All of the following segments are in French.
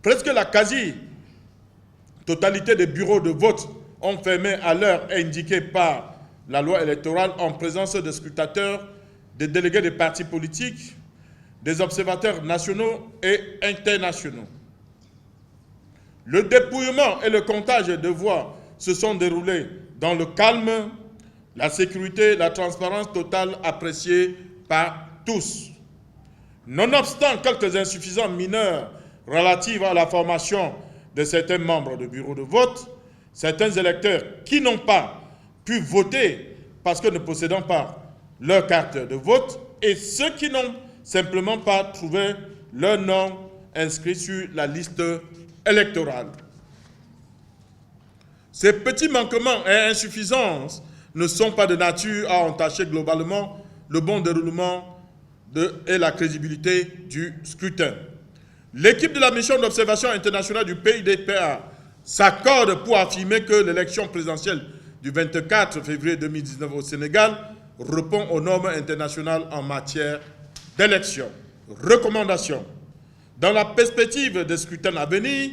Presque la quasi-totalité des bureaux de vote ont fermé à l'heure indiquée par la loi électorale en présence des scrutateurs, des délégués des partis politiques, des observateurs nationaux et internationaux. Le dépouillement et le comptage de voix se sont déroulés dans le calme, la sécurité, la transparence totale appréciée par tous. Nonobstant quelques insuffisances mineures relatives à la formation de certains membres de bureaux de vote, certains électeurs qui n'ont pas pu voter parce que ne possédant pas leur carte de vote et ceux qui n'ont simplement pas trouvé leur nom inscrit sur la liste électorale. Ces petits manquements et insuffisances ne sont pas de nature à entacher globalement le bon déroulement et la crédibilité du scrutin. L'équipe de la mission d'observation internationale du PIDPA s'accorde pour affirmer que l'élection présidentielle du 24 février 2019 au Sénégal répond aux normes internationales en matière d'élection. Recommandation. Dans la perspective des scrutins à venir,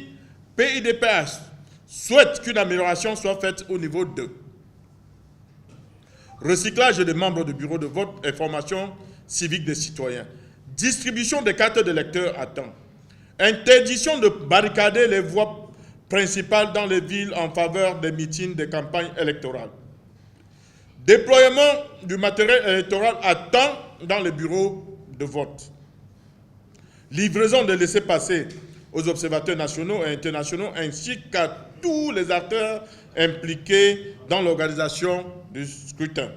PIDPA souhaite qu'une amélioration soit faite au niveau 2. Recyclage des membres du bureau de vote et formation civique des citoyens. Distribution des cartes d'électeurs à temps. Interdiction de barricader les voies principales dans les villes en faveur des meetings des campagnes électorales. Déploiement du matériel électoral à temps dans les bureaux de vote. Livraison de laissez-passer aux observateurs nationaux et internationaux ainsi qu'à tous les acteurs impliqués dans l'organisation du scrutin.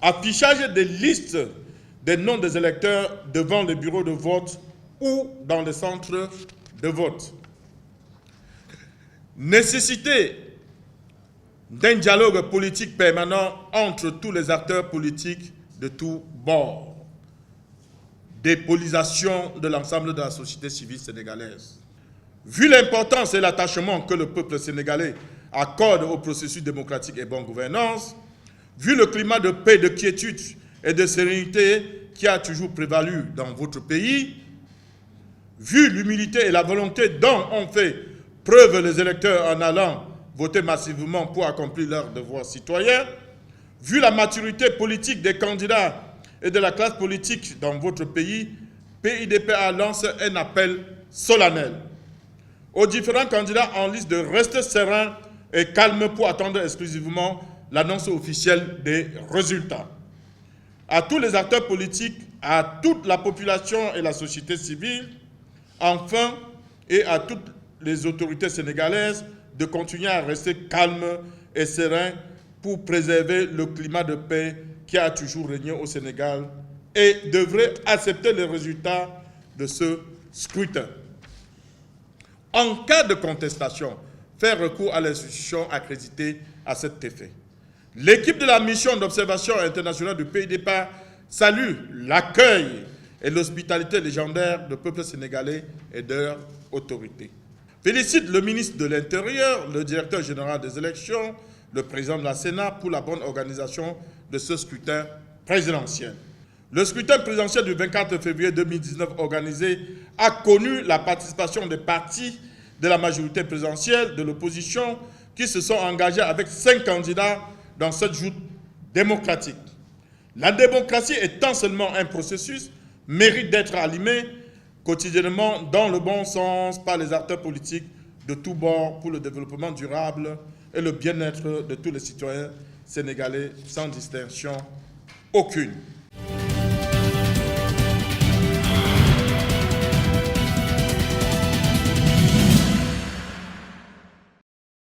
Affichage des listes des noms des électeurs devant les bureaux de vote ou dans les centres de vote. Nécessité d'un dialogue politique permanent entre tous les acteurs politiques de tous bords. Dépolitisation de l'ensemble de la société civile sénégalaise. Vu l'importance et l'attachement que le peuple sénégalais accorde au processus démocratique et bonne gouvernance, vu le climat de paix, de quiétude et de sérénité qui a toujours prévalu dans votre pays, vu l'humilité et la volonté dont ont fait preuve les électeurs en allant voter massivement pour accomplir leurs devoirs citoyens, vu la maturité politique des candidats et de la classe politique dans votre pays, PIDPA lance un appel solennel aux différents candidats en liste de rester sereins et calmes pour attendre exclusivement l'annonce officielle des résultats. À tous les acteurs politiques, à toute la population et la société civile, enfin, et à toutes les autorités sénégalaises, de continuer à rester calmes et sereins pour préserver le climat de paix qui a toujours régné au Sénégal et devrait accepter les résultats de ce scrutin. En cas de contestation, faire recours à l'institution accréditée à cet effet. L'équipe de la mission d'observation internationale du PIDPA salue l'accueil et l'hospitalité légendaire du peuple sénégalais et de leurs autorités. Félicite le ministre de l'Intérieur, le directeur général des élections, le président de la Sénat pour la bonne organisation de ce scrutin présidentiel. Le scrutin présidentiel du 24 février 2019 organisé a connu la participation des partis de la majorité présidentielle, de l'opposition, qui se sont engagés avec 5 candidats dans cette joute démocratique. La démocratie étant seulement un processus, mérite d'être animée quotidiennement dans le bon sens par les acteurs politiques de tous bords pour le développement durable et le bien-être de tous les citoyens sénégalais sans distinction aucune.